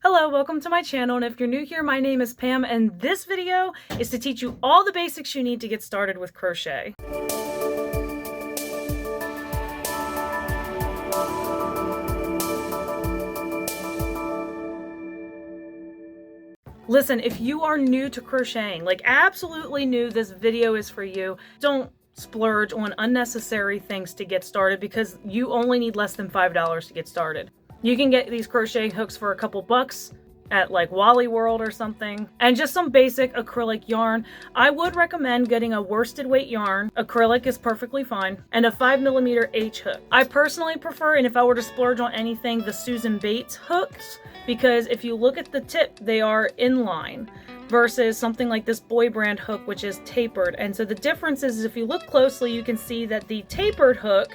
Hello, welcome to my channel, and if you're new here, my name is Pam, and this video is to teach you all the basics you need to get started with crochet. Listen, if you are new to crocheting, like absolutely new, this video is for you. Don't splurge on unnecessary things to get started because you only need less than $5 to get started. You can get these crochet hooks for a couple bucks at like Wally World or something, and just some basic acrylic yarn. I would recommend getting a worsted weight yarn. Acrylic is perfectly fine, and a 5mm H hook. I personally prefer, and if I were to splurge on anything, the Susan Bates hooks, because if you look at the tip, they are inline versus something like this Boy Brand hook, which is tapered. And so the difference is, if you look closely, you can see that the tapered hook,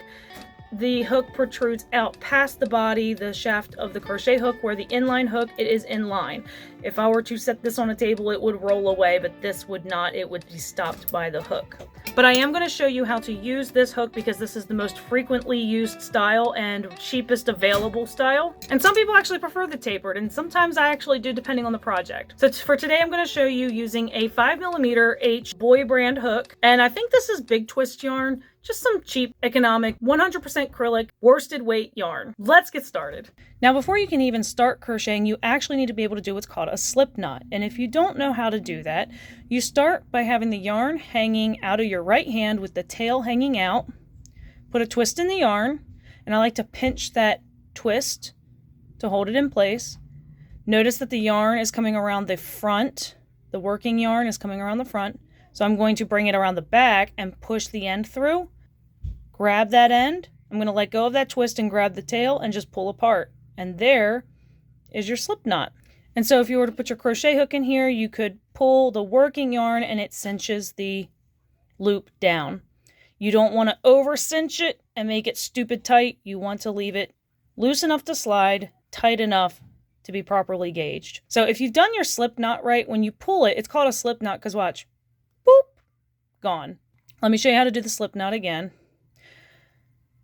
the hook protrudes out past the body, the shaft of the crochet hook, where the inline hook, it is in line. If I were to set this on a table, it would roll away, but this would not. It would be stopped by the hook. But I am going to show you how to use this hook because this is the most frequently used style and cheapest available style. And some people actually prefer the tapered, and sometimes I actually do, depending on the project. So for today, I'm going to show you using a 5mm H Boy Brand hook. And I think this is big twist yarn. Just some cheap, economic, 100% acrylic, worsted weight yarn. Let's get started. Now, before you can even start crocheting, you actually need to be able to do what's called a slip knot. And if you don't know how to do that, you start by having the yarn hanging out of your right hand with the tail hanging out. Put a twist in the yarn, and I like to pinch that twist to hold it in place. Notice that the yarn is coming around the front. The working yarn is coming around the front. So I'm going to bring it around the back and push the end through. Grab that end. I'm going to let go of that twist and grab the tail and just pull apart. And there is your slip knot. And so if you were to put your crochet hook in here, you could pull the working yarn and it cinches the loop down. You don't want to over cinch it and make it stupid tight. You want to leave it loose enough to slide, tight enough to be properly gauged. So if you've done your slip knot right, when you pull it, it's called a slip knot because watch. Boop, gone. Let me show you how to do the slip knot again.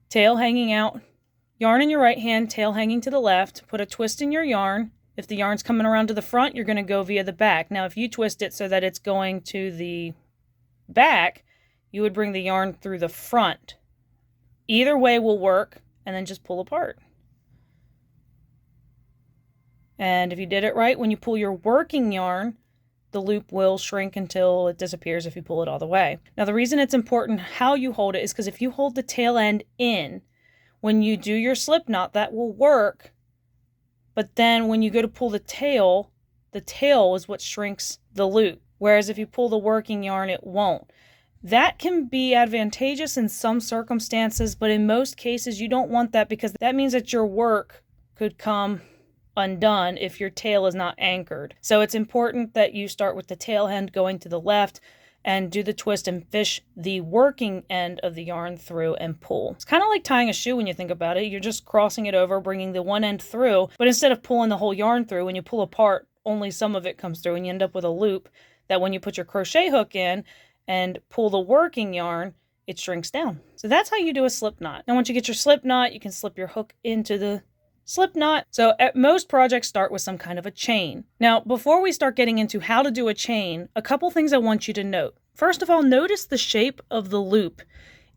Tail hanging out, yarn in your right hand, tail hanging to the left. Put a twist in your yarn. If the yarn's coming around to the front, you're going to go via the back. Now, if you twist it so that it's going to the back, you would bring the yarn through the front. Either way will work, and then just pull apart. And if you did it right, when you pull your working yarn, the loop will shrink until it disappears if you pull it all the way. Now, the reason it's important how you hold it is because if you hold the tail end in, when you do your slip knot, that will work. But then when you go to pull the tail is what shrinks the loop. Whereas if you pull the working yarn, it won't. That can be advantageous in some circumstances, but in most cases, you don't want that because that means that your work could come undone if your tail is not anchored. So it's important that you start with the tail end going to the left and do the twist and fish the working end of the yarn through and pull. It's kind of like tying a shoe when you think about it. You're just crossing it over, bringing the one end through, but instead of pulling the whole yarn through, when you pull apart, only some of it comes through and you end up with a loop that when you put your crochet hook in and pull the working yarn, it shrinks down. So that's how you do a slip knot. Now once you get your slip knot, you can slip your hook into the slip knot. So most projects start with some kind of a chain. Now, before we start getting into how to do a chain, a couple things I want you to note. First of all, notice the shape of the loop.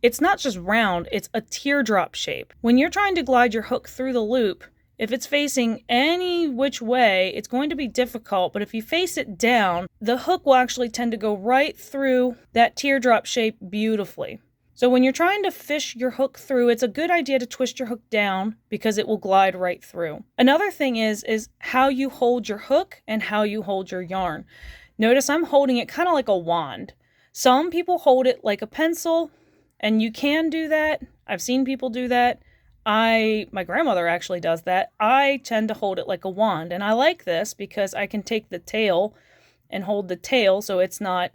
It's not just round, it's a teardrop shape. When you're trying to glide your hook through the loop, if it's facing any which way, it's going to be difficult, but if you face it down, the hook will actually tend to go right through that teardrop shape beautifully. So when you're trying to fish your hook through, it's a good idea to twist your hook down because it will glide right through. Another thing is how you hold your hook and how you hold your yarn. Notice I'm holding it kind of like a wand. Some people hold it like a pencil, and you can do that. I've seen people do that. My grandmother actually does that. I tend to hold it like a wand, and I like this because I can take the tail and hold the tail so it's not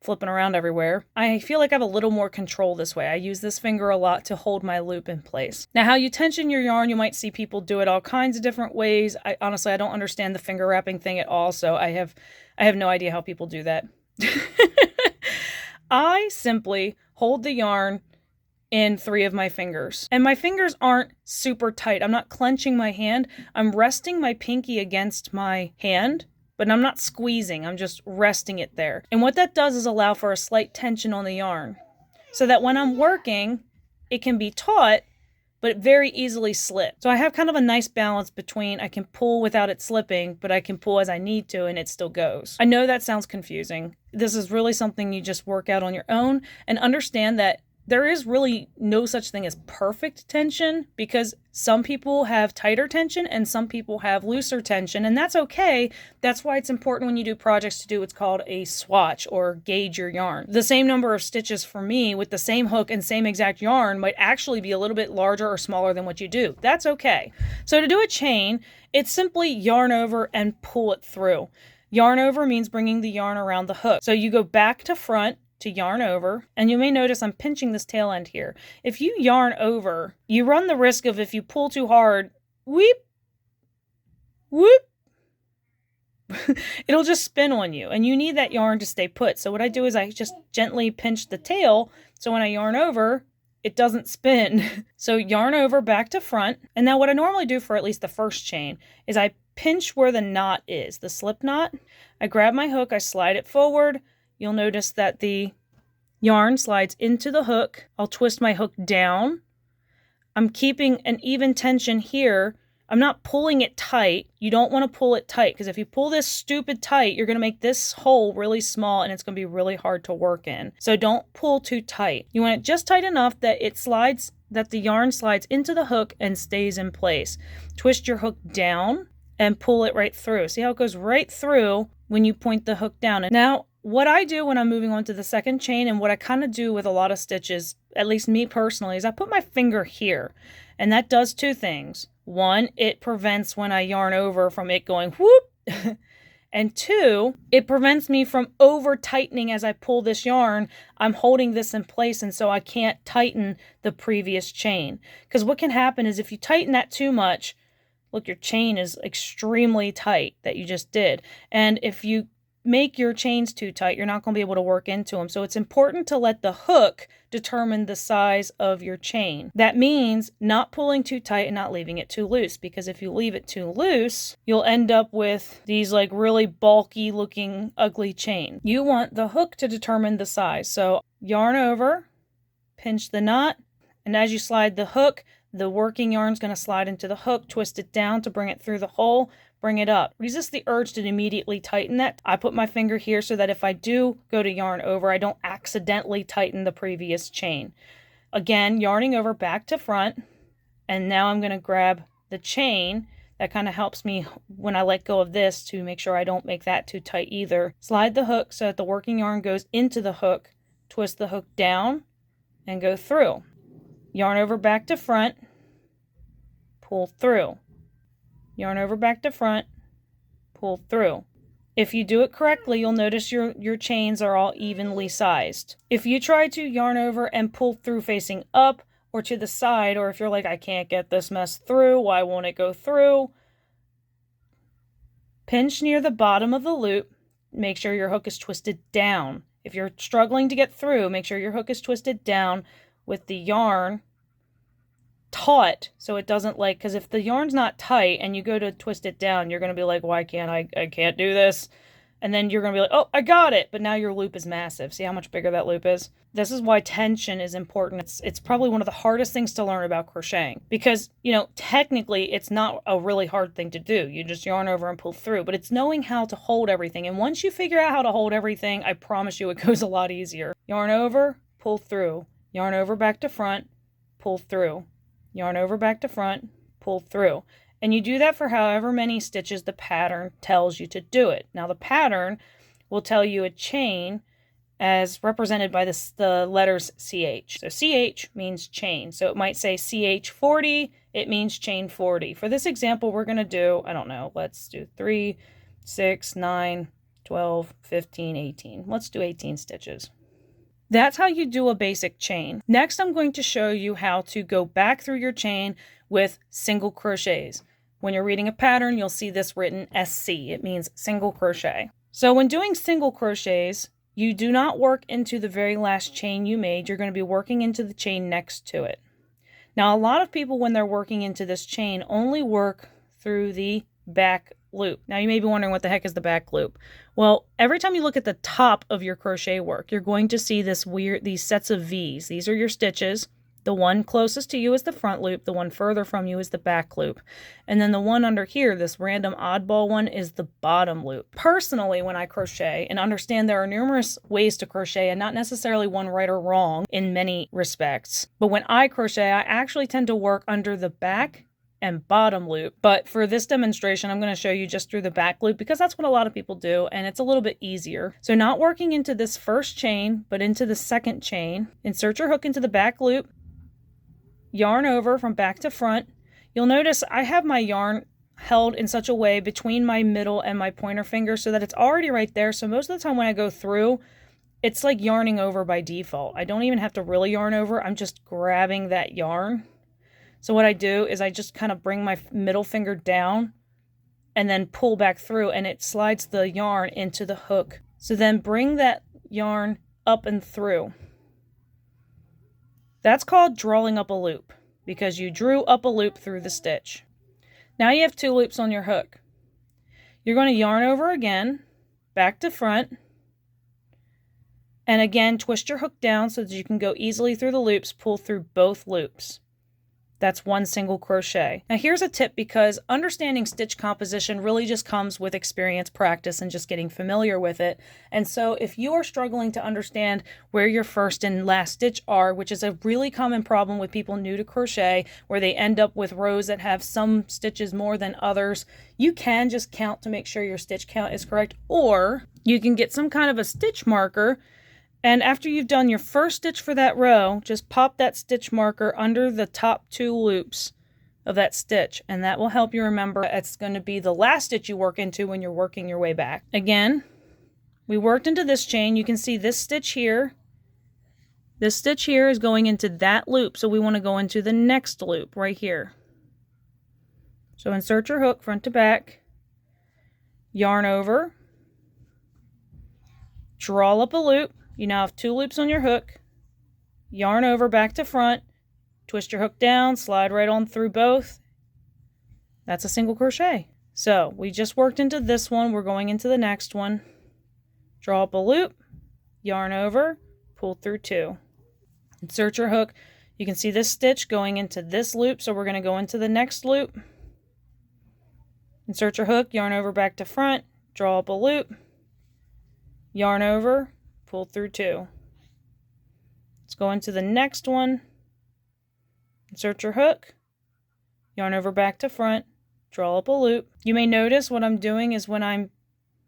flipping around everywhere. I feel like I have a little more control this way. I use this finger a lot to hold my loop in place. Now, how you tension your yarn, you might see people do it all kinds of different ways. Honestly, I don't understand the finger wrapping thing at all, so I have no idea how people do that. I simply hold the yarn in 3 of my fingers. And my fingers aren't super tight. I'm not clenching my hand. I'm resting my pinky against my hand, but I'm not squeezing. I'm just resting it there. And what that does is allow for a slight tension on the yarn so that when I'm working, it can be taut, but it very easily slips. So I have kind of a nice balance between I can pull without it slipping, but I can pull as I need to and it still goes. I know that sounds confusing. This is really something you just work out on your own and understand that there is really no such thing as perfect tension, because some people have tighter tension and some people have looser tension, and that's okay. That's why it's important when you do projects to do what's called a swatch or gauge your yarn. The same number of stitches for me with the same hook and same exact yarn might actually be a little bit larger or smaller than what you do. That's okay. So to do a chain, it's simply yarn over and pull it through. Yarn over means bringing the yarn around the hook. So you go back to front to yarn over, and you may notice I'm pinching this tail end here. If you yarn over, you run the risk of, if you pull too hard, whoop, whoop, it'll just spin on you, and you need that yarn to stay put. So what I do is I just gently pinch the tail, so when I yarn over, it doesn't spin. So yarn over back to front, and now what I normally do for at least the first chain is I pinch where the knot is, the slip knot. I grab my hook, I slide it forward. You'll notice that the yarn slides into the hook. I'll twist my hook down. I'm keeping an even tension here. I'm not pulling it tight. You don't want to pull it tight, because if you pull this stupid tight, you're going to make this hole really small and it's going to be really hard to work in. So don't pull too tight. You want it just tight enough that it slides, that the yarn slides into the hook and stays in place. Twist your hook down and pull it right through. See how it goes right through when you point the hook down. And now, what I do when I'm moving on to the second chain, and what I kind of do with a lot of stitches, at least me personally, is I put my finger here. And that does 2 things. 1, it prevents when I yarn over from it going whoop. And 2, it prevents me from over tightening as I pull this yarn. I'm holding this in place, and so I can't tighten the previous chain. Because what can happen is if you tighten that too much, look, your chain is extremely tight that you just did. And if you make your chains too tight, you're not going to be able to work into them. So it's important to let the hook determine the size of your chain. That means not pulling too tight and not leaving it too loose, because if you leave it too loose, you'll end up with these like really bulky looking ugly chain. You want the hook to determine the size. So yarn over, pinch the knot, and as you slide the hook, the working yarn is going to slide into the hook, twist it down to bring it through the hole, bring it up. Resist the urge to immediately tighten that. I put my finger here so that if I do go to yarn over, I don't accidentally tighten the previous chain. Again, yarning over back to front, and now I'm going to grab the chain. That kind of helps me when I let go of this to make sure I don't make that too tight either. Slide the hook so that the working yarn goes into the hook, twist the hook down, and go through. Yarn over back to front, pull through. Yarn over back to front, pull through. If you do it correctly, you'll notice your chains are all evenly sized. If you try to yarn over and pull through facing up or to the side, or if you're like, I can't get this mess through, why won't it go through? Pinch near the bottom of the loop. Make sure your hook is twisted down. If you're struggling to get through, make sure your hook is twisted down with the yarn taut, so it doesn't like, because if the yarn's not tight and you go to twist it down, you're going to be like, why can't I can't do this? And then you're going to be like, oh, I got it. But now your loop is massive. See how much bigger that loop is? This is why tension is important. It's probably one of the hardest things to learn about crocheting, because, you know, technically it's not a really hard thing to do. You just yarn over and pull through, but it's knowing how to hold everything. And once you figure out how to hold everything, I promise you it goes a lot easier. Yarn over, pull through. Yarn over back to front, pull through. Yarn over back to front, pull through. And you do that for however many stitches the pattern tells you to do it. Now the pattern will tell you a chain as represented by the letters CH. So CH means chain. So it might say CH 40, it means chain 40. For this example, we're going to do, I don't know, let's do 3, 6, 9, 12, 15, 18. Let's do 18 stitches. That's how you do a basic chain. Next, I'm going to show you how to go back through your chain with single crochets. When you're reading a pattern, you'll see this written SC. It means single crochet. So when doing single crochets, you do not work into the very last chain you made. You're going to be working into the chain next to it. Now, a lot of people, when they're working into this chain, only work through the back loop. Now, you may be wondering what the heck is the back loop. Well, every time you look at the top of your crochet work, you're going to see these sets of V's. These are your stitches. The one closest to you is the front loop. The one further from you is the back loop. And then the one under here, this random oddball one, is the bottom loop. Personally, when I crochet and understand there are numerous ways to crochet and not necessarily one right or wrong in many respects, but when I crochet, I actually tend to work under the back and bottom loop. But for this demonstration, I'm going to show you just through the back loop because that's what a lot of people do and it's a little bit easier. So not working into this first chain, but into the second chain. Insert your hook into the back loop. Yarn over from back to front. You'll notice I have my yarn held in such a way between my middle and my pointer finger so that it's already right there. So most of the time when I go through, it's like yarning over by default. I don't even have to really yarn over. I'm just grabbing that yarn. So what I do is I just kind of bring my middle finger down and then pull back through and it slides the yarn into the hook. So then bring that yarn up and through. That's called drawing up a loop because you drew up a loop through the stitch. Now you have 2 loops on your hook. You're going to yarn over again, back to front, and again twist your hook down so that you can go easily through the loops, pull through both loops. That's one single crochet. Now here's a tip because understanding stitch composition really just comes with experience, practice, and just getting familiar with it. And so if you are struggling to understand where your first and last stitch are, which is a really common problem with people new to crochet, where they end up with rows that have some stitches more than others, you can just count to make sure your stitch count is correct, or you can get some kind of a stitch marker. And after you've done your first stitch for that row, just pop that stitch marker under the top 2 loops of that stitch. And that will help you remember it's going to be the last stitch you work into when you're working your way back. Again, we worked into this chain. You can see this stitch here. This stitch here is going into that loop. So we want to go into the next loop right here. So insert your hook front to back, yarn over, draw up a loop. You now have 2 loops on your hook, yarn over back to front, twist your hook down, slide right on through both. That's a single crochet. So we just worked into this one, we're going into the next one. Draw up a loop, yarn over, pull through 2. Insert your hook. You can see this stitch going into this loop, so we're going to go into the next loop. Insert your hook, yarn over back to front, draw up a loop, yarn over, pull through 2. Let's go into the next one. Insert your hook, yarn over back to front, draw up a loop. You may notice what I'm doing is when I'm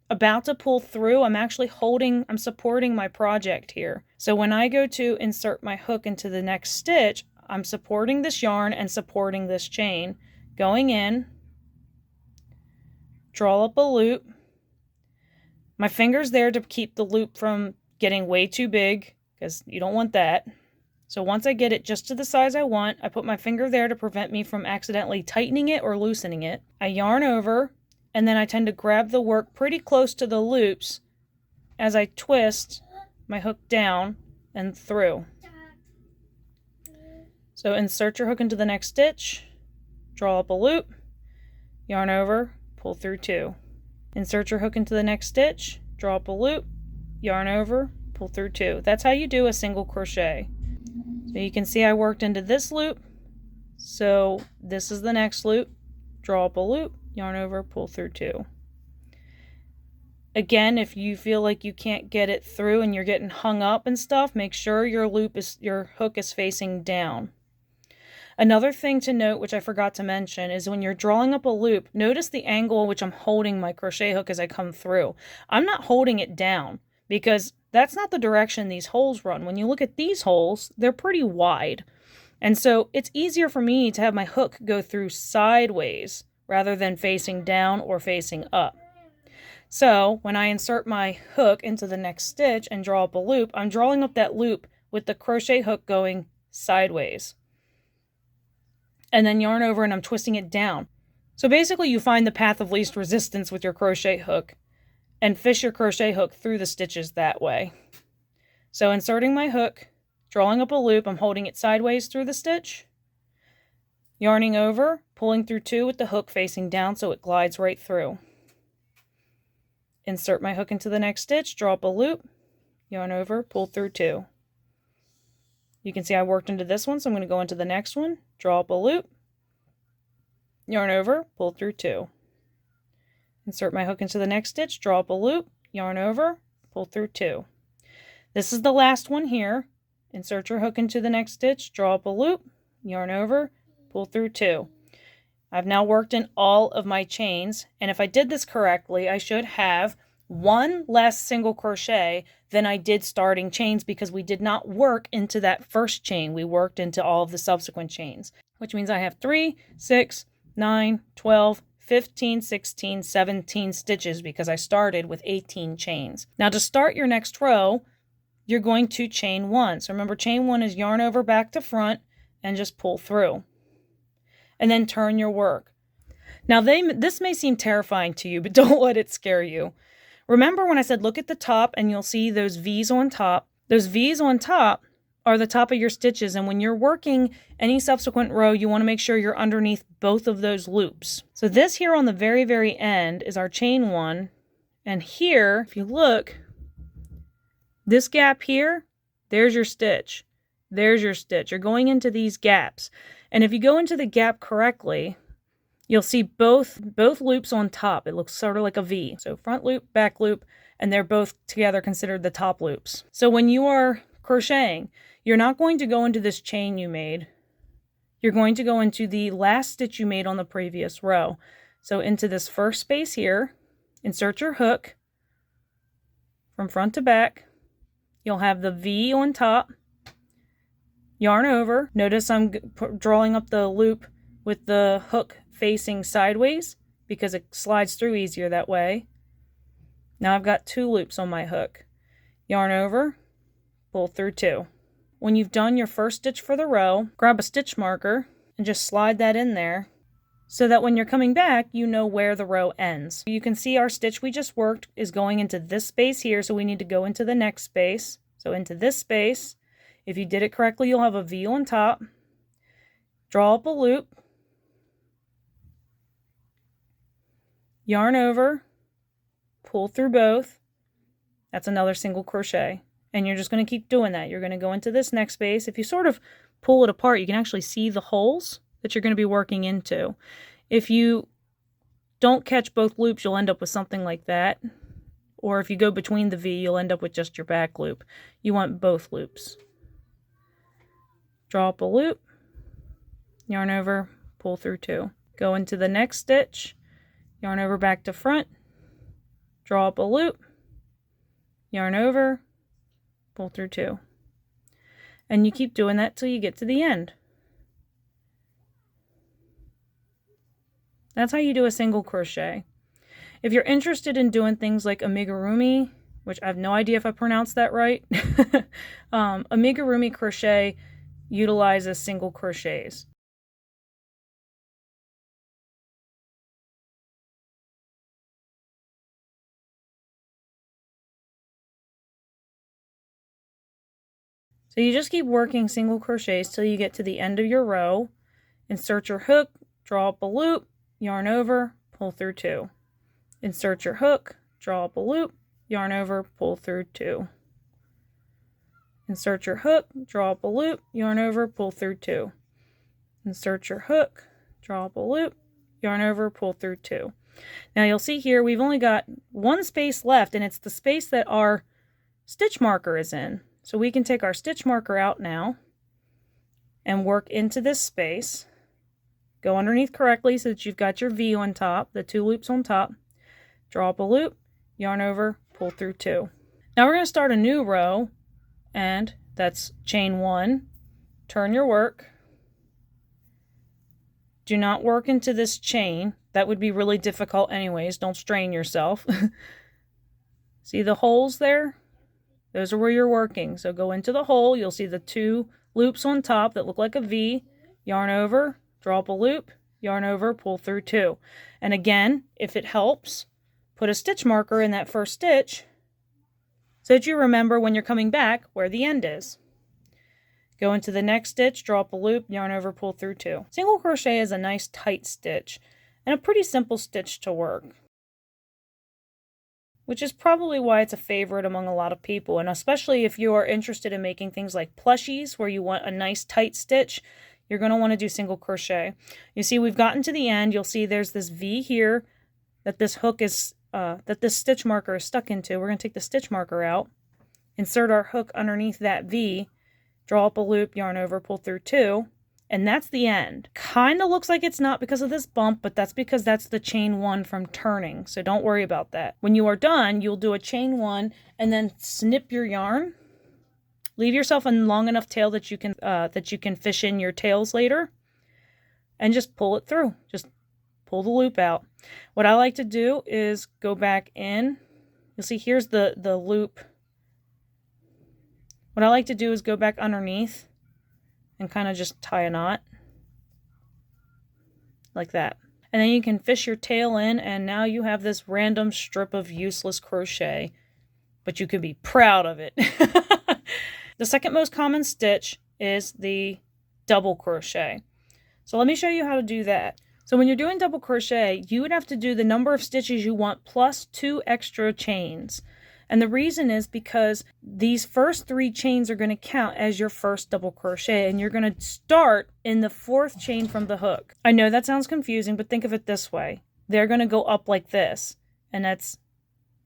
about to pull through, I'm supporting my project here. So when I go to insert my hook into the next stitch, I'm supporting this yarn and supporting this chain. Going in, draw up a loop. My finger's there to keep the loop from getting way too big because you don't want that. So once I get it just to the size I want, I put my finger there to prevent me from accidentally tightening it or loosening it. I yarn over, and then I tend to grab the work pretty close to the loops as I twist my hook down and through. So insert your hook into the next stitch, draw up a loop, yarn over, pull through 2. Insert your hook into the next stitch, draw up a loop, yarn over, pull through 2. That's how you do a single crochet. So you can see I worked into this loop. So this is the next loop. Draw up a loop, yarn over, pull through 2. Again, if you feel like you can't get it through and you're getting hung up and stuff, make sure your hook is facing down. Another thing to note, which I forgot to mention, is when you're drawing up a loop, notice the angle at which I'm holding my crochet hook as I come through. I'm not holding it down because that's not the direction these holes run. When you look at these holes, they're pretty wide. And so it's easier for me to have my hook go through sideways rather than facing down or facing up. So when I insert my hook into the next stitch and draw up a loop, I'm drawing up that loop with the crochet hook going sideways. And then yarn over and I'm twisting it down. So basically you find the path of least resistance with your crochet hook. and fish your crochet hook through the stitches that way. So inserting my hook, drawing up a loop, I'm holding it sideways through the stitch, yarning over, pulling through 2 with the hook facing down so it glides right through. Insert my hook into the next stitch, draw up a loop, yarn over, pull through 2. You can see I worked into this one, so I'm going to go into the next one, draw up a loop, yarn over, pull through 2. Insert my hook into the next stitch, draw up a loop, yarn over, pull through 2. This is the last one here. Insert your hook into the next stitch, draw up a loop, yarn over, pull through 2. I've now worked in all of my chains, and if I did this correctly, I should have 1 less single crochet than I did starting chains, because we did not work into that first chain. We worked into all of the subsequent chains, which means I have 3, 6, 9, 12, 15, 16, 17 stitches because I started with 18 chains. Now to start your next row, you're going to chain 1. So remember, chain 1 is yarn over back to front and just pull through. And then turn your work. Now this may seem terrifying to you, but don't let it scare you. Remember when I said look at the top and you'll see those V's on top? Those V's on top are the top of your stitches, and when you're working any subsequent row, you want to make sure you're underneath both of those loops. So this here on the very, very end is our chain 1, and here, if you look, this gap here, there's your stitch. There's your stitch. You're going into these gaps. And if you go into the gap correctly, you'll see both loops on top. It looks sort of like a V. So front loop, back loop, and they're both together considered the top loops. So when you are crocheting, you're not going to go into this chain you made. You're going to go into the last stitch you made on the previous row. So into this first space here, insert your hook from front to back. You'll have the V on top. Yarn over. Notice I'm drawing up the loop with the hook facing sideways because it slides through easier that way. Now I've got 2 loops on my hook. Yarn over, pull through 2. When you've done your first stitch for the row, grab a stitch marker and just slide that in there so that when you're coming back, you know where the row ends. You can see our stitch we just worked is going into this space here, so we need to go into the next space. So into this space. If you did it correctly, you'll have a V on top. Draw up a loop. Yarn over. Pull through both. That's another single crochet. And you're just going to keep doing that. You're going to go into this next space. If you sort of pull it apart, you can actually see the holes that you're going to be working into. If you don't catch both loops, you'll end up with something like that. Or if you go between the V, you'll end up with just your back loop. You want both loops. Draw up a loop, yarn over, pull through 2. Go into the next stitch, yarn over back to front, draw up a loop, yarn over, pull through 2. And you keep doing that till you get to the end. That's how you do a single crochet. If you're interested in doing things like amigurumi, which I have no idea if I pronounced that right, amigurumi crochet utilizes single crochets. So you just keep working single crochets till you get to the end of your row. Insert your hook, draw up a loop, yarn over, pull through 2. Insert your hook, draw up a loop, yarn over, pull through 2. Insert your hook, draw up a loop, yarn over, pull through 2. Insert your hook, draw up a loop, yarn over, pull through 2. Now you'll see here we've only got 1 space left, and it's the space that our stitch marker is in. So we can take our stitch marker out now and work into this space. Go underneath correctly so that you've got your V on top, the 2 loops on top. Draw up a loop, yarn over, pull through 2. Now we're going to start a new row, and that's chain 1. Turn your work. Do not work into this chain. That would be really difficult anyways. Don't strain yourself. See the holes there? Those are where you're working. So go into the hole. You'll see the 2 loops on top that look like a V. Yarn over, draw up a loop, yarn over, pull through 2. And again, if it helps, put a stitch marker in that first stitch so that you remember when you're coming back where the end is. Go into the next stitch, draw up a loop, yarn over, pull through 2. Single crochet is a nice tight stitch and a pretty simple stitch to work, which is probably why it's a favorite among a lot of people, and especially if you are interested in making things like plushies where you want a nice tight stitch, you're going to want to do single crochet. You see, we've gotten to the end. You'll see there's this V here that this hook is, that this stitch marker is stuck into. We're going to take the stitch marker out, insert our hook underneath that V, draw up a loop, yarn over, pull through 2, and that's the end. Kind of looks like it's not because of this bump, but that's because that's the chain 1 from turning, so don't worry about that. When you are done, you'll do a chain 1 and then snip your yarn. Leave yourself a long enough tail that you can fish in your tails later, and just pull it through. Just pull the loop out. What I like to do is go back in. You'll see here's the loop. What I like to do is go back underneath and kind of just tie a knot like that. And then you can fish your tail in, and now you have this random strip of useless crochet, but you can be proud of it. The second most common stitch is the double crochet. So let me show you how to do that. So when you're doing double crochet, you would have to do the number of stitches you want plus 2 extra chains. And the reason is because these first 3 chains are going to count as your first double crochet, and you're going to start in the 4th chain from the hook. I know that sounds confusing, but think of it this way. They're going to go up like this, and that's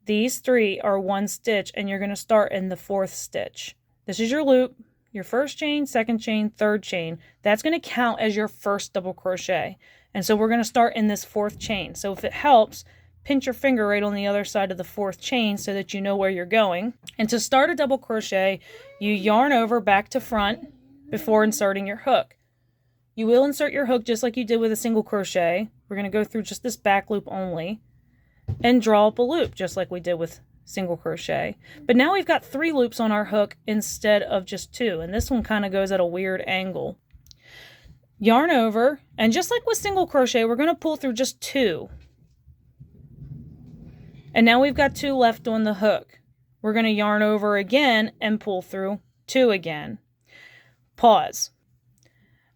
these 3 are 1 stitch, and you're going to start in the 4th stitch. This is your loop, your first chain, second chain, third chain. That's going to count as your first double crochet. And so we're going to start in this 4th chain. So if it helps, pinch your finger right on the other side of the 4th chain so that you know where you're going. And to start a double crochet, you yarn over back to front before inserting your hook. You will insert your hook just like you did with a single crochet. We're going to go through just this back loop only and draw up a loop just like we did with single crochet. But now we've got 3 loops on our hook instead of just 2, and this one kind of goes at a weird angle. Yarn over, and just like with single crochet, we're going to pull through just 2. And now we've got 2 left on the hook. We're going to yarn over again and pull through 2 again. Pause.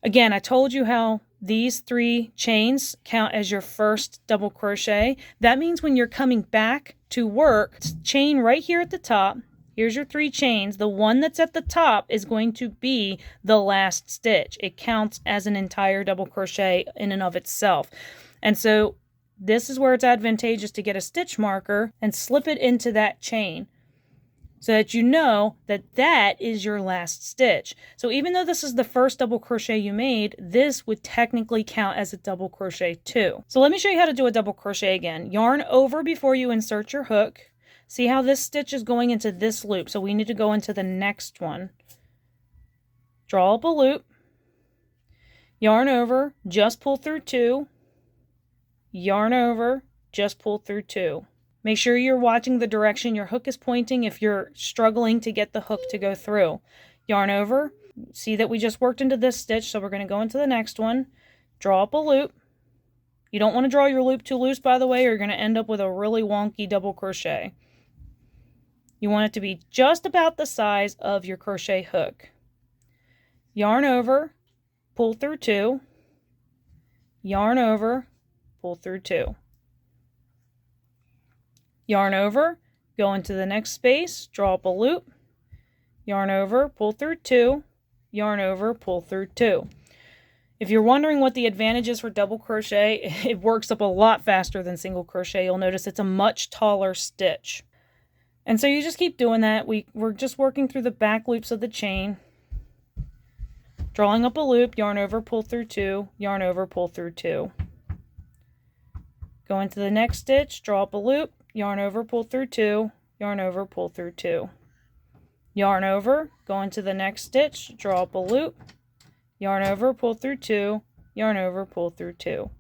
Again, I told you how these 3 chains count as your first double crochet. That means when you're coming back to work, chain right here at the top. Here's your 3 chains. The one that's at the top is going to be the last stitch. It counts as an entire double crochet in and of itself. And so this is where it's advantageous to get a stitch marker and slip it into that chain so that you know that that is your last stitch. So even though this is the first double crochet you made, this would technically count as a double crochet too. So let me show you how to do a double crochet again. Yarn over before you insert your hook. See how this stitch is going into this loop, so we need to go into the next one. Draw up a loop, yarn over, just pull through 2, yarn over, just pull through 2. Make sure you're watching the direction your hook is pointing if you're struggling to get the hook to go through. Yarn over, see that we just worked into this stitch, so we're going to go into the next one. Draw up a loop. You don't want to draw your loop too loose, by the way, or you're going to end up with a really wonky double crochet. You want it to be just about the size of your crochet hook. Yarn over, pull through 2, yarn over, pull through 2. Yarn over, go into the next space, draw up a loop, yarn over, pull through 2, yarn over, pull through 2. If you're wondering what the advantage is for double crochet, it works up a lot faster than single crochet. You'll notice it's a much taller stitch. And so you just keep doing that. We're just working through the back loops of the chain. Drawing up a loop, yarn over, pull through 2, yarn over, pull through 2. Go into the next stitch, draw up a loop, yarn over, pull through 2, yarn over, pull through 2. Yarn over, go into the next stitch, draw up a loop, yarn over, pull through 2, yarn over, pull through 2.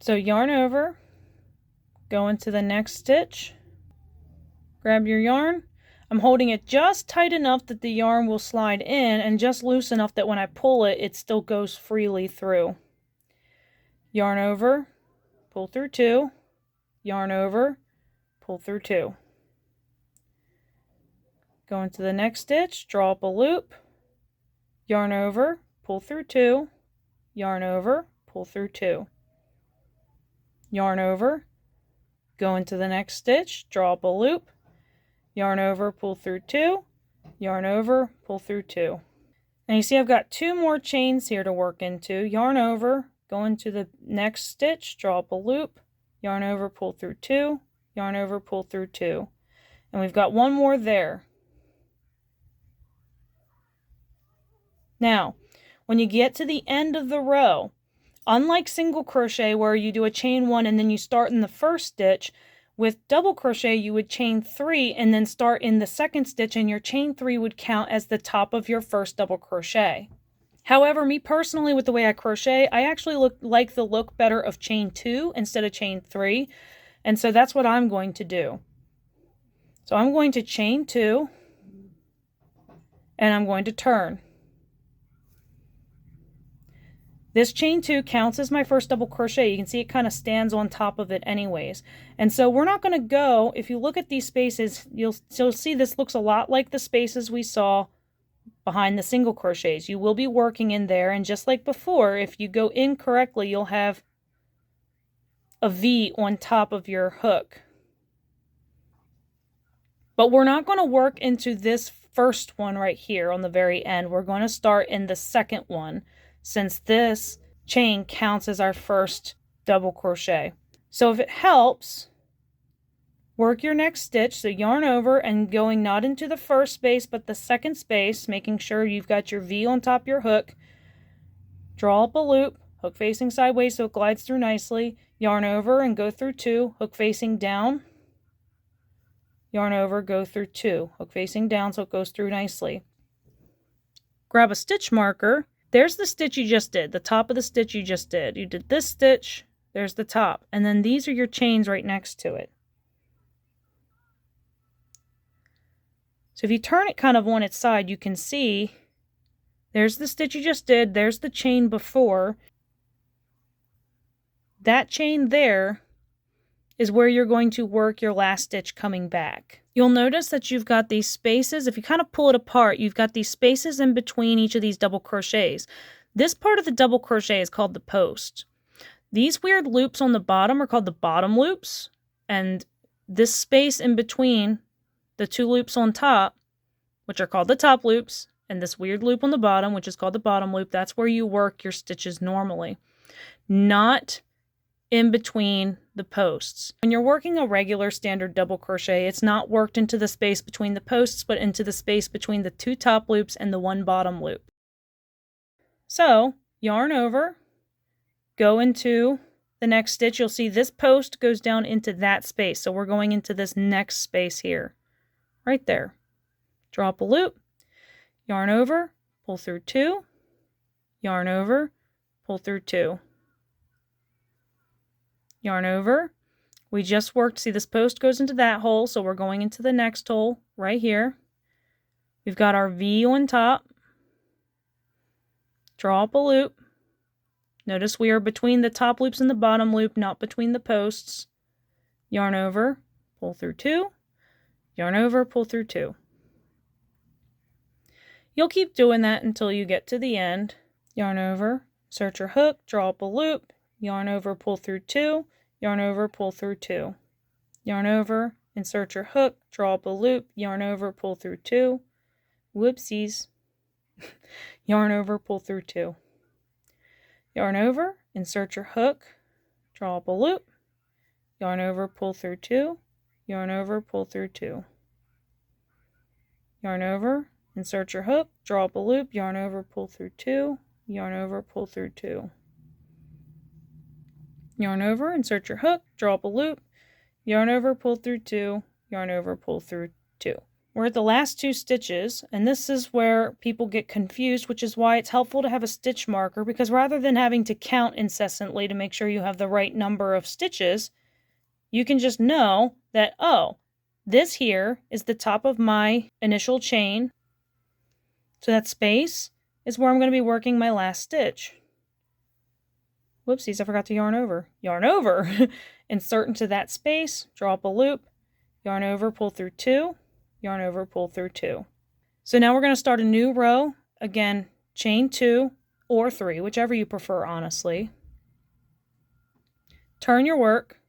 So yarn over, go into the next stitch, grab your yarn. I'm holding it just tight enough that the yarn will slide in and just loose enough that when I pull it, it still goes freely through. Yarn over, pull through 2, yarn over, pull through 2. Go into the next stitch, draw up a loop, yarn over, pull through 2, yarn over, pull through 2. Yarn over, go into the next stitch, draw up a loop, yarn over, pull through 2, yarn over, pull through 2. And you see I've got 2 more chains here to work into. Yarn over, go into the next stitch, draw up a loop, yarn over, pull through 2, yarn over, pull through 2. And we've got 1 more there. Now, when you get to the end of the row, unlike single crochet where you do a chain 1 and then you start in the first stitch, with double crochet you would chain 3 and then start in the second stitch, and your chain 3 would count as the top of your first double crochet. However, me personally, with the way I crochet, I actually like the look better of chain 2 instead of chain 3, and so that's what I'm going to do. So I'm going to chain 2 and I'm going to turn. This chain 2 counts as my first double crochet. You can see it kind of stands on top of it anyways. And so we're not going to go, if you look at these spaces, you'll see this looks a lot like the spaces we saw behind the single crochets. You will be working in there, and just like before, if you go incorrectly, you'll have a V on top of your hook. But we're not going to work into this first one right here on the very end. We're going to start in the second one, since this chain counts as our first double crochet. So if it helps, work your next stitch, so yarn over and going not into the first space but the second space, making sure you've got your V on top of your hook. Draw up a loop, hook facing sideways so it glides through nicely, yarn over and go through 2, hook facing down, yarn over, go through 2, hook facing down so it goes through nicely. Grab a stitch marker. There's the stitch you just did, the top of the stitch you just did. You did this stitch, there's the top, and then these are your chains right next to it. So if you turn it kind of on its side, you can see there's the stitch you just did, there's the chain before. That chain there is where you're going to work your last stitch coming back. You'll notice that you've got these spaces. If you kind of pull it apart, you've got these spaces in between each of these double crochets. This part of the double crochet is called the post. These weird loops on the bottom are called the bottom loops, and this space in between the 2 loops on top, which are called the top loops, and this weird loop on the bottom, which is called the bottom loop, that's where you work your stitches normally, not in between the posts. When you're working a regular standard double crochet, it's not worked into the space between the posts, but into the space between the 2 top loops and the 1 bottom loop. So yarn over, go into the next stitch. You'll see this post goes down into that space, so we're going into this next space here, right there. Draw up a loop, yarn over, pull through 2, yarn over, pull through 2. Yarn over. We just worked, see this post goes into that hole, so we're going into the next hole right here. We've got our V on top. Draw up a loop. Notice we are between the top loops and the bottom loop, not between the posts. Yarn over, pull through 2, yarn over, pull through 2. You'll keep doing that until you get to the end. Yarn over, insert your hook, draw up a loop, yarn over, pull through 2, yarn over, pull through 2. Yarn over, insert your hook, draw up a loop, yarn over, pull through 2. Whoopsies. Yarn over, pull through 2. Yarn over, insert your hook, draw up a loop, yarn over, pull through 2, yarn over, pull through 2. Yarn over, insert your hook, draw up a loop, yarn over, pull through 2, yarn over, pull through 2. Yarn over, insert your hook, draw up a loop, yarn over, pull through 2, yarn over, pull through 2. We're at the last 2 stitches, and this is where people get confused, which is why it's helpful to have a stitch marker, because rather than having to count incessantly to make sure you have the right number of stitches, you can just know that, oh, this here is the top of my initial chain, so that space is where I'm going to be working my last stitch. whoopsies, I forgot to yarn over, insert into that space, draw up a loop, yarn over, pull through 2, yarn over, pull through 2. So now we're going to start a new row. Again, chain 2 or 3, whichever you prefer, honestly. Turn your work,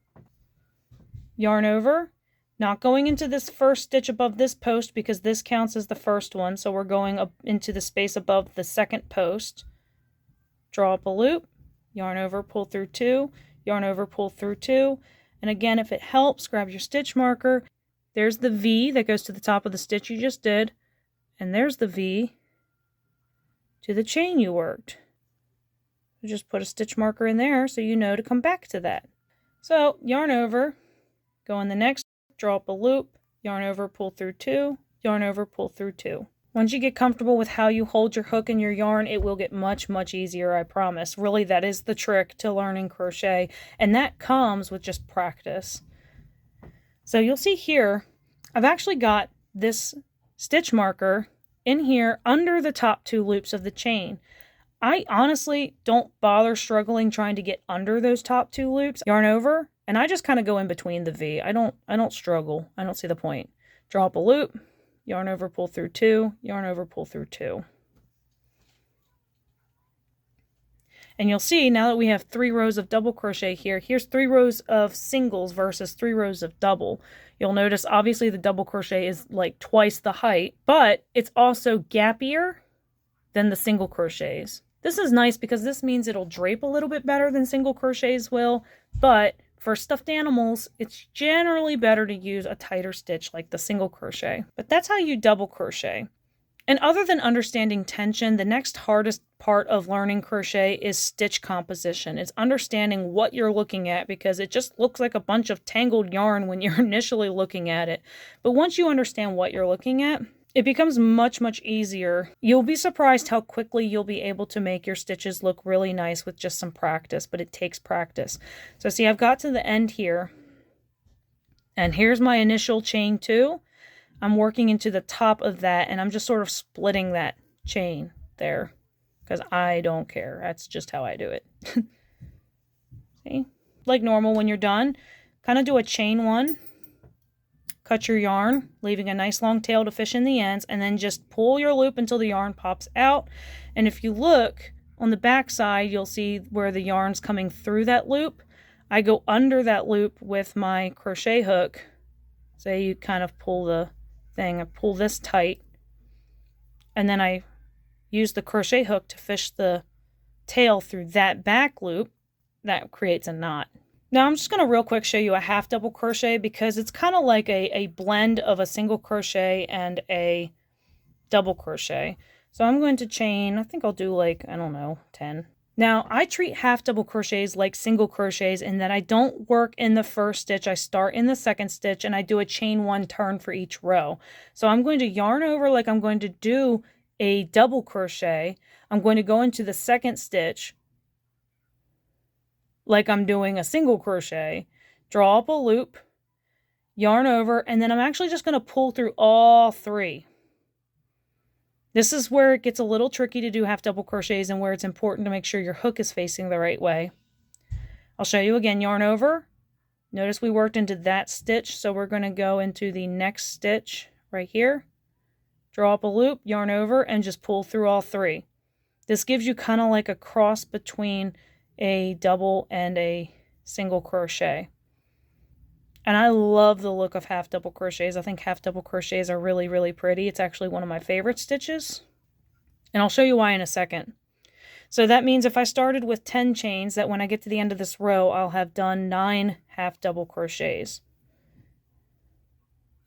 yarn over, not going into this first stitch above this post because this counts as the first one, so we're going up into the space above the second post. Draw up a loop, yarn over, pull through 2, yarn over, pull through 2, and again, if it helps, grab your stitch marker. There's the V that goes to the top of the stitch you just did, and there's the V to the chain you worked. So just put a stitch marker in there so you know to come back to that. So yarn over, go in the next, draw up a loop, yarn over, pull through 2, yarn over, pull through 2. Once you get comfortable with how you hold your hook and your yarn, it will get much, much easier, I promise. Really, that is the trick to learning crochet, and that comes with just practice. So you'll see here, I've actually got this stitch marker in here under the top 2 loops of the chain. I honestly don't bother struggling trying to get under those top 2 loops. Yarn over, and I just kind of go in between the V. I don't struggle. I don't see the point. Draw up a loop, yarn over, pull through 2, yarn over, pull through 2. And you'll see now that we have 3 rows of double crochet here, here's 3 rows of singles versus 3 rows of double. You'll notice obviously the double crochet is like twice the height, but it's also gappier than the single crochets. This is nice because this means it'll drape a little bit better than single crochets will, but for stuffed animals, it's generally better to use a tighter stitch like the single crochet. But that's how you double crochet. And other than understanding tension, the next hardest part of learning crochet is stitch composition. It's understanding what you're looking at because it just looks like a bunch of tangled yarn when you're initially looking at it. But once you understand what you're looking at, it becomes much, much easier. You'll be surprised how quickly you'll be able to make your stitches look really nice with just some practice, but it takes practice. So see, I've got to the end here, and here's my initial chain 2. I'm working into the top of that, and I'm just sort of splitting that chain there because I don't care. That's just how I do it. See? Like normal when you're done, kind of do a chain 1. Cut your yarn, leaving a nice long tail to fish in the ends, and then just pull your loop until the yarn pops out. And if you look on the back side, you'll see where the yarn's coming through that loop. I go under that loop with my crochet hook. Say you kind of pull the thing, I pull this tight, and then I use the crochet hook to fish the tail through that back loop. That creates a knot. Now I'm just going to real quick show you a half double crochet because it's kind of like a blend of a single crochet and a double crochet. So I'm going to chain, I think I'll do like, I don't know, 10. Now I treat half double crochets like single crochets in that I don't work in the first stitch. I start in the second stitch and I do a chain 1 turn for each row. So I'm going to yarn over like I'm going to do a double crochet. I'm going to go into the second stitch like I'm doing a single crochet, draw up a loop, yarn over, and then I'm actually just going to pull through all 3. This is where it gets a little tricky to do half double crochets and where it's important to make sure your hook is facing the right way. I'll show you again, yarn over. Notice we worked into that stitch, so we're going to go into the next stitch right here. Draw up a loop, yarn over, and just pull through all 3. This gives you kind of like a cross between a double and a single crochet. And I love the look of half double crochets. I think half double crochets are really, really pretty. It's actually one of my favorite stitches. And I'll show you why in a second. So that means if I started with 10 chains, that when I get to the end of this row, I'll have done 9 half double crochets.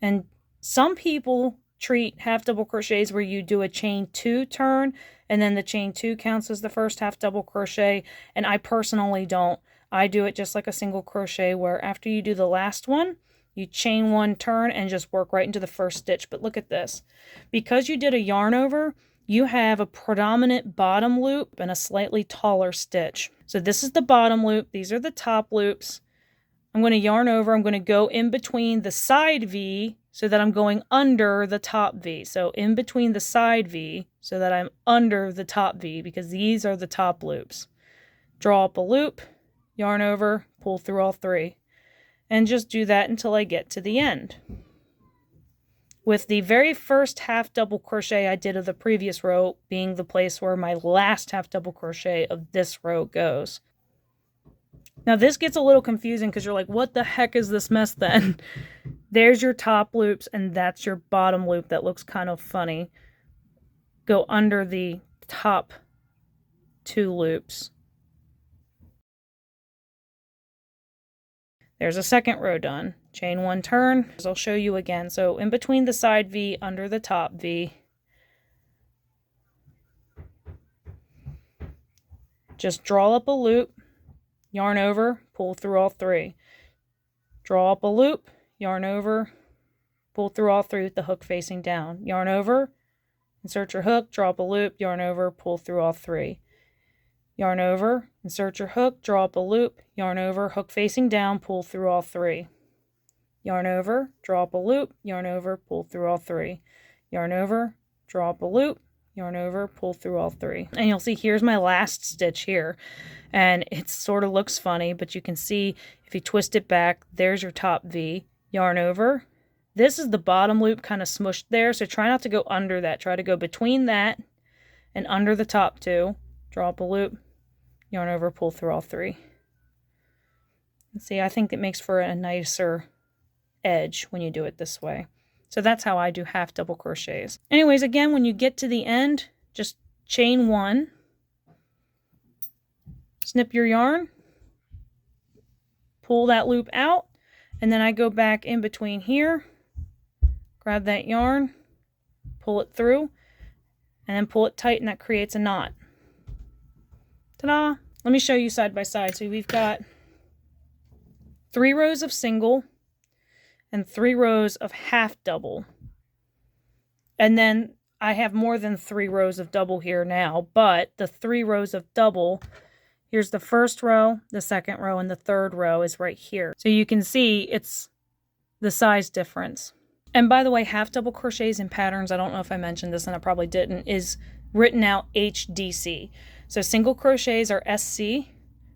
And some people treat half double crochets where you do a chain 2 turn and then the chain 2 counts as the first half double crochet, and I personally don't. I do it just like a single crochet where after you do the last one, you chain 1 turn and just work right into the first stitch. But look at this. Because you did a yarn over, you have a predominant bottom loop and a slightly taller stitch. So this is the bottom loop, these are the top loops. I'm going to yarn over, I'm going to go in between the side V so that I'm going under the top V. So in between the side V so that I'm under the top V because these are the top loops. draw up a loop, yarn over, pull through all 3. And just do that until I get to the end. With the very first half double crochet I did of the previous row being the place where my last half double crochet of this row goes. Now this gets a little confusing because you're like, what the heck is this mess then? There's your top loops and that's your bottom loop that looks kind of funny. Go under the top 2 loops. There's a second row done. Chain 1 turn. I'll show you again. So in between the side V, under the top V, just draw up a loop, yarn over, pull through all 3. Draw up a loop, yarn over, pull through all 3 with the hook facing down. Yarn over, insert your hook, draw up a loop, yarn over, pull through all 3. Yarn over, insert your hook, draw up a loop, yarn over, hook facing down, pull through all 3. Yarn over, draw up a loop, yarn over, pull through all 3. Yarn over, draw up a loop, yarn over, pull through all 3. And you'll see here's my last stitch here. And it sort of looks funny, but you can see if you twist it back, there's your top V, yarn over. This is the bottom loop kind of smushed there, so try not to go under that. Try to go between that and under the top 2. Draw up a loop, yarn over, pull through all 3. And see, I think it makes for a nicer edge when you do it this way. So that's how I do half double crochets. Anyways, again, when you get to the end, just chain 1, snip your yarn, pull that loop out, and then I go back in between here, grab that yarn, pull it through, and then pull it tight, and that creates a knot. Ta-da! Let me show you side by side. So we've got 3 rows of single and 3 rows of half double. And then I have more than 3 rows of double here now, but the 3 rows of double, here's the first row, the second row, and the third row is right here. So you can see it's the size difference. And by the way, half double crochets in patterns, I don't know if I mentioned this and I probably didn't, is written out HDC. So single crochets are SC,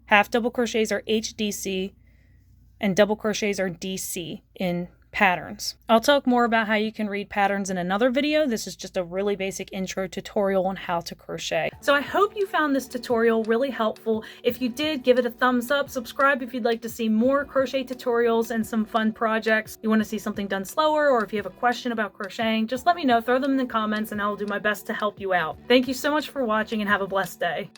half double crochets are HDC, and double crochets are DC in patterns. I'll talk more about how you can read patterns in another video. This is just a really basic intro tutorial on how to crochet. So I hope you found this tutorial really helpful. If you did, give it a thumbs up, subscribe if you'd like to see more crochet tutorials and some fun projects. You want to see something done slower, or if you have a question about crocheting, just let me know, throw them in the comments and I'll do my best to help you out. Thank you so much for watching and have a blessed day.